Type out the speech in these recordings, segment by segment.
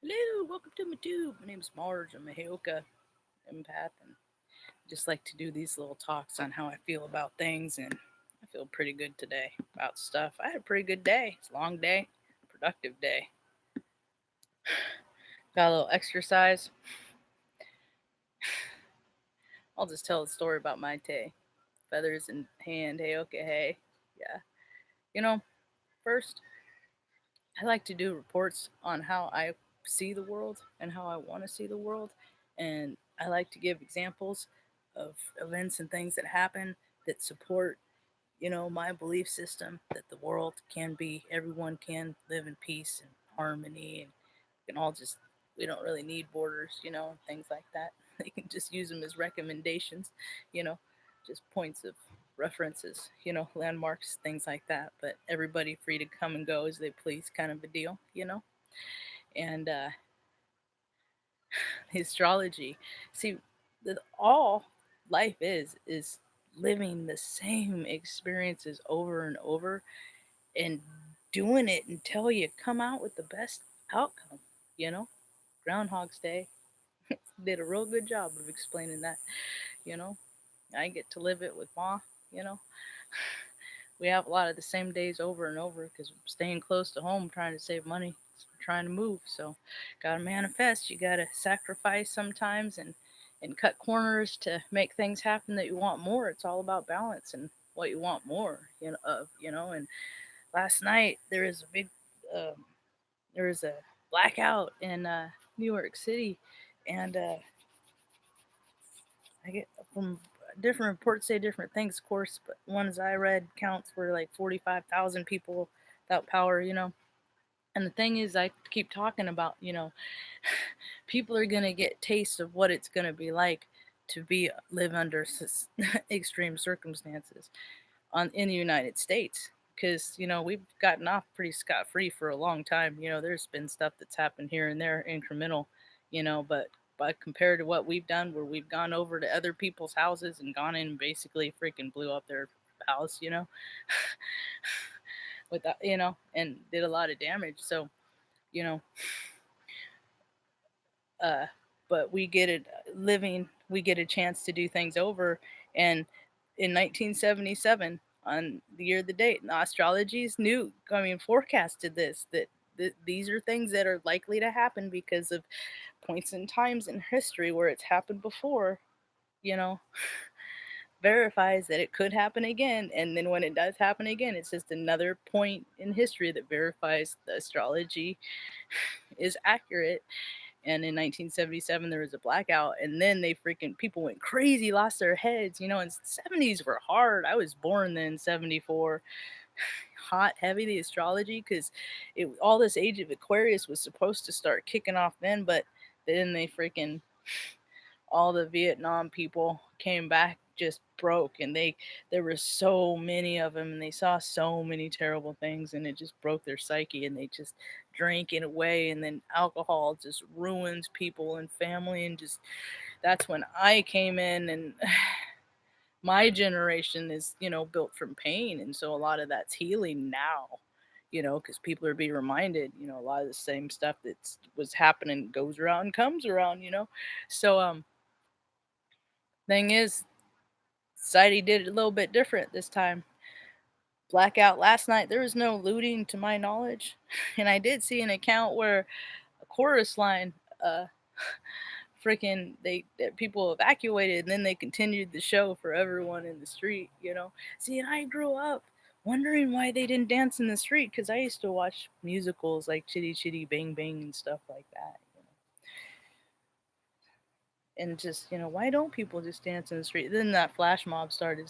Hello, welcome to my tube. My name's Marge. I'm a Heoka empath, and I just like to do these little talks on how I feel about things. And I feel pretty good today about stuff. I had a pretty good day. It's a long day, productive day. Got a little exercise. I'll just tell the story about my day. Feathers in hand. Heoka, hey. Yeah. You know, first, I like to do reports on how I see the world and how I want to see the world. And I like to give examples of events and things that happen that support, my belief system that the world can be, everyone can live in peace and harmony. And we can all just, we don't really need borders, things like that. They can just use them as recommendations, you know, just points of references, landmarks, things like that. But everybody free to come and go as they please, kind of a deal. And astrology, see, all life is living the same experiences over and over and doing it until you come out with the best outcome, you know? Groundhog's Day did a real good job of explaining that, you know? I get to live it with Ma, you know? We have a lot of the same days over and over because we're staying close to home, trying to save money, trying to move. So, gotta manifest. You gotta sacrifice sometimes and cut corners to make things happen that you want more. It's all about balance and what you want more, And last night um, there was a blackout in New York City, and I get from different reports say different things, of course, but ones I read counts were like 45,000 people without power, And the thing is, I keep talking about, people are gonna get taste of what it's gonna be like to be live under extreme circumstances in the United States. Because we've gotten off pretty scot free for a long time. There's been stuff that's happened here and there, incremental, but compared to what we've done, where we've gone over to other people's houses and gone in and basically freaking blew up their house, with that, and did a lot of damage. So, you know, uh, but we get it living, we get a chance to do things over. And in 1977, on the year of the date, the astrologies forecasted this, that these are things that are likely to happen because of points in times in history where it's happened before, you know, verifies that it could happen again. And then when it does happen again, it's just another point in history that verifies the astrology is accurate. And in 1977 there was a blackout, and then they freaking people went crazy, lost their heads, and 70s were hard. I was born then, 74. Hot, heavy, the astrology, because it all this age of Aquarius was supposed to start kicking off then, but then they freaking all the Vietnam people came back just broke, and there were so many of them, and they saw so many terrible things, and it just broke their psyche, and they just drank it away. And then alcohol just ruins people and family, and just that's when I came in. And my generation is built from pain, and so a lot of that's healing now, because people are being reminded, a lot of the same stuff that was happening goes around, comes around, so thing is, society did it a little bit different this time. Blackout last night, there was no looting to my knowledge. And I did see an account where a chorus line, freaking, that people evacuated, and then they continued the show for everyone in the street. See, and I grew up wondering why they didn't dance in the street, because I used to watch musicals like Chitty Chitty Bang Bang and stuff like that. And just why don't people just dance in the street? Then that flash mob started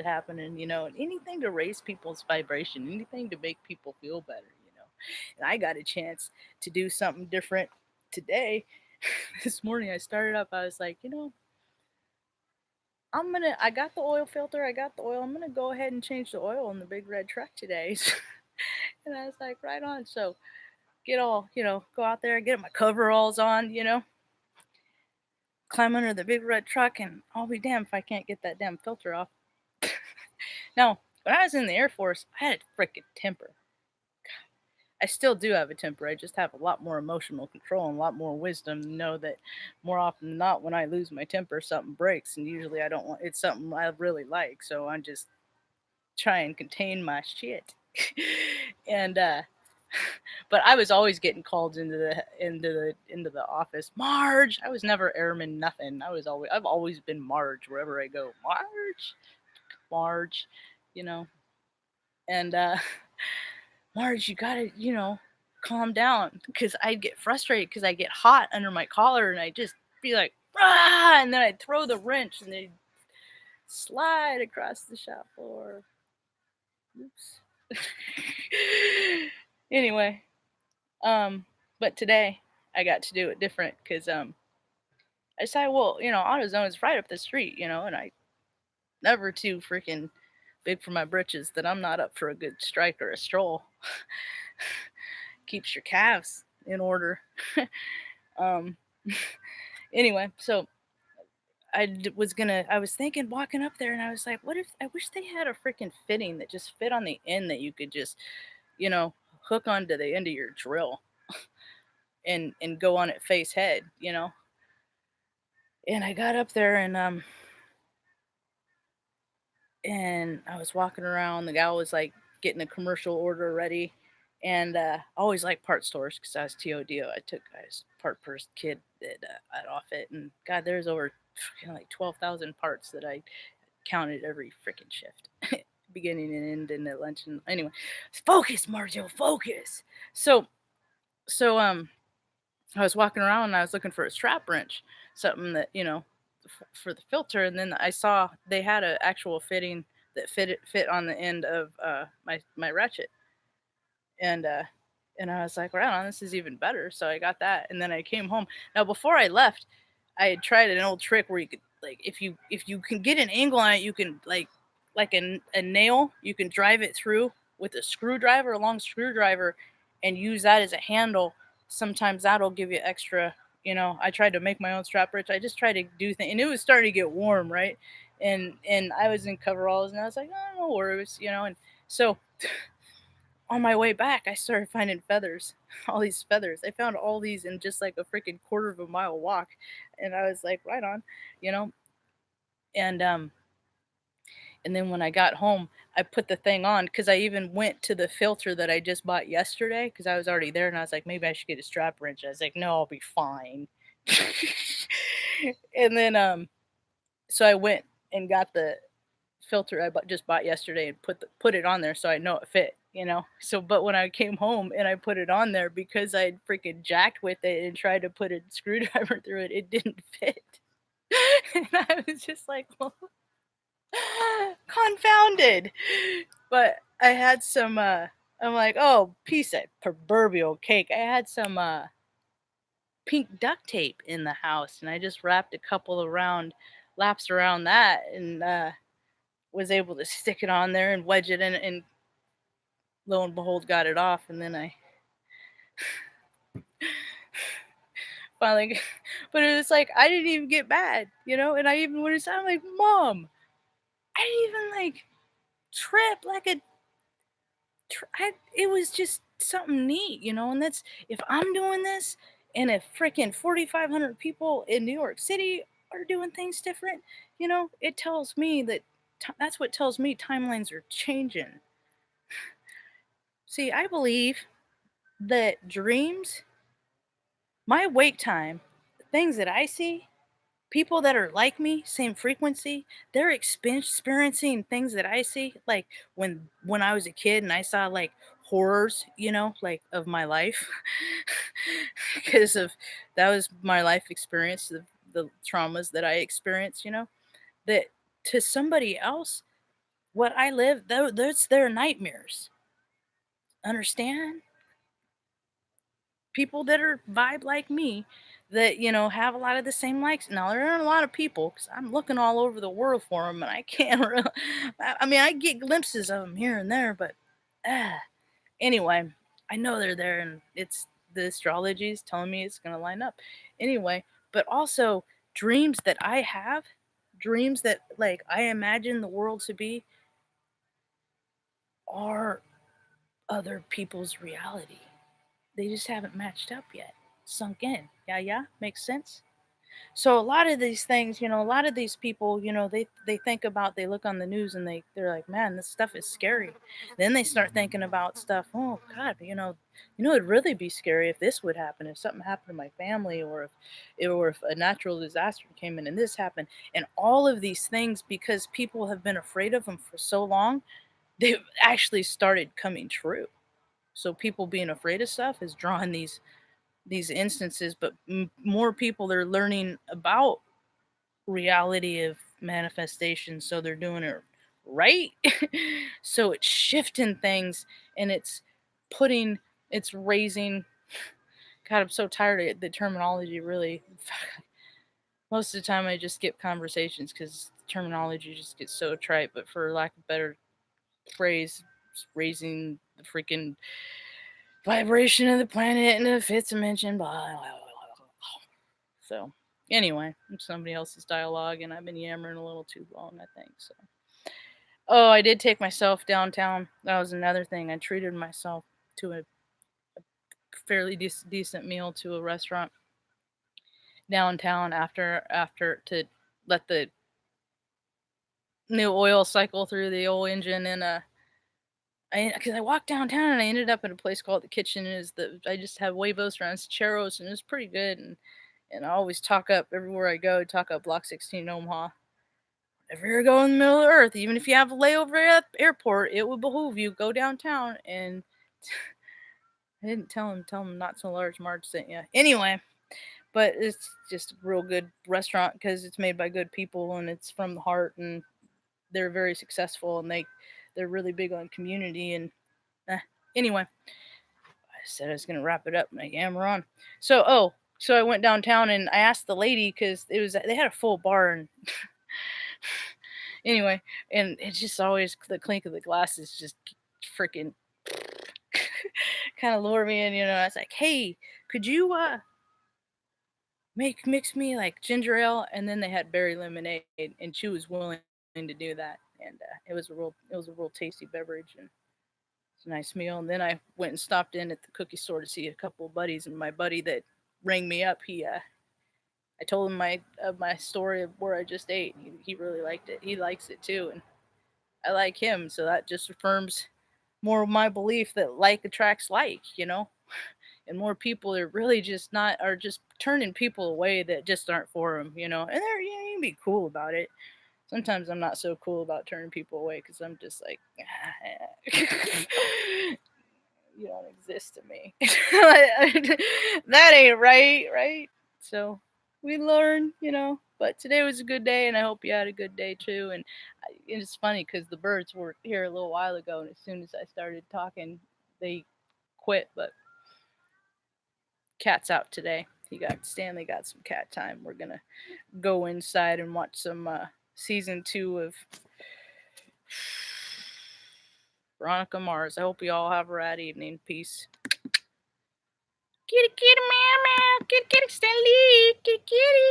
happening, and anything to raise people's vibration, anything to make people feel better. And I got a chance to do something different today. This morning I started up, I was like, I got the oil filter, I got the oil, I'm gonna go ahead and change the oil in the big red truck today. And I was like, right on. So get all, go out there, get my coveralls on, climb under the big red truck, and I'll be damned if I can't get that damn filter off. Now, when I was in the Air Force, I had a freaking temper. I still do have a temper. I just have a lot more emotional control and a lot more wisdom to know that more often than not, when I lose my temper, something breaks. And usually I don't want it's something I really like. So I just try and contain my shit. and but I was always getting called into the office. Marge. I was never airman nothing. I've always been Marge wherever I go. Marge, Marge, you know. And Marge, you gotta, calm down, because I'd get frustrated because I get hot under my collar and I just be like, ah, and then I'd throw the wrench and they'd slide across the shop floor. Oops. Anyway, but today I got to do it different because I decided, well, AutoZone is right up the street, and I never too freaking big for my britches that I'm not up for a good strike or a stroll. Keeps your calves in order. um anyway, so I was thinking walking up there, and I was like, what if I wish they had a freaking fitting that just fit on the end that you could just, you know, hook onto the end of your drill and go on it face head. And I got up there, and I was walking around. The gal was like getting a commercial order ready. And I always like part stores because I was TODO. I was part first kid at Offit, and God, there's over like 12,000 parts that I counted every freaking shift, beginning and end and at lunch. And anyway, focus, Marjo, focus. So I was walking around and I was looking for a strap wrench, something that for the filter, and then I saw they had an actual fitting that fit on the end of my ratchet, and I was like, right on, this is even better. So I got that, and then I came home. Now before I left, I had tried an old trick where you could, like, if you can get an angle on it, you can like a nail, you can drive it through with a screwdriver, a long screwdriver, and use that as a handle. Sometimes that'll give you extra. I tried to make my own strap wrench. I just tried to do things, and it was starting to get warm, right? And I was in coveralls, and I was like, oh, no worries, and so on my way back, I started finding feathers, all these feathers. I found all these in just like a freaking quarter of a mile walk, and I was like, right on, you know. And and then when I got home, I put the thing on because I even went to the filter that I just bought yesterday because I was already there, and I was like, maybe I should get a strap wrench. I was like, no, I'll be fine. And then so I went and got the filter I just bought yesterday and put it on there so I know it fit. So, but when I came home and I put it on there because I freaking jacked with it and tried to put a screwdriver through it, it didn't fit. And I was just like, well, confounded. But I had some. I'm like, oh, piece of proverbial cake. I had some pink duct tape in the house, and I just wrapped a couple around laps around that, and was able to stick it on there and wedge it in, and lo and behold, got it off. And then I finally, but it was like I didn't even get mad, and I even when it's I'm like, Mom, I didn't even like trip like it was just something neat, and that's if I'm doing this, and if freaking 4,500 people in New York City are doing things different, it tells me that that's what tells me timelines are changing. See, I believe that dreams, my wake time, things that I see, people that are like me, same frequency, they're experiencing things that I see. Like when I was a kid and I saw like horrors, like of my life, because of that was my life experience, the traumas that I experienced. That to somebody else, what I live, that's their nightmares. Understand? People that are vibe like me that have a lot of the same likes. Now there are a lot of people because I'm looking all over the world for them, and I can't really, I mean, I get glimpses of them here and there, but anyway, I know they're there, and it's the astrology is telling me it's going to line up anyway. But also dreams that I have, dreams that like I imagine the world to be, are other people's reality. They just haven't matched up yet, sunk in. Yeah, makes sense. So a lot of these things, a lot of these people, they think about, they look on the news and they're like, man, this stuff is scary. Then they start thinking about stuff. Oh God, it'd really be scary if this would happen, if something happened to my family, or if a natural disaster came in and this happened, and all of these things, because people have been afraid of them for so long, they've actually started coming true. So people being afraid of stuff is drawing these instances, but more people are learning about reality of manifestation, so they're doing it right. So it's shifting things, and putting it's raising. God, I'm so tired of the terminology, really. Most of the time I just skip conversations because the terminology just gets so trite, but for lack of better phrase, it's raising the freaking vibration of the planet in the fifth dimension, blah, blah, blah, blah. So anyway, it's somebody else's dialogue, and I've been yammering a little too long, I think. So, oh, I did take myself downtown. That was another thing. I treated myself to a fairly decent meal to a restaurant downtown after to let the new oil cycle through the old engine, and because I walked downtown and I ended up at a place called the Kitchen. I just had huevos, rancheros, and it was pretty good. And I always talk up everywhere I go. Talk up Block 16 in Omaha. If you're going in the middle of the earth, even if you have a layover at the airport, it would behoove you go downtown. And I didn't tell him not so large. Marge sent you anyway. But it's just a real good restaurant because it's made by good people and it's from the heart, and they're very successful, and they're really big on community. And anyway, I said I was gonna wrap it up, and I yammer on. So I went downtown and I asked the lady, because they had a full bar, and anyway, and it's just always the clink of the glasses just freaking kind of lure me in. I was like, hey, could you mix me like ginger ale? And then they had berry lemonade, and she was willing to do that, and it was a real tasty beverage, and it's a nice meal. And then I went and stopped in at the cookie store to see a couple of buddies, and my buddy that rang me up, I told him my story of where I just ate. He really liked it. He likes it too, and I like him, so that just affirms more of my belief that like attracts like. And more people are really just not are just turning people away that just aren't for them. And you can be cool about it. Sometimes I'm not so cool about turning people away because I'm just like, you don't exist to me. That ain't right? So we learn. But today was a good day, and I hope you had a good day too. And it's funny because the birds were here a little while ago, and as soon as I started talking, they quit. But cat's out today. Stanley got some cat time. We're gonna go inside and watch some season 2 of Veronica Mars. I hope you all have a rad evening. Peace. Kitty, kitty, meow, meow. Kitty, kitty, Stanley. Kitty, kitty.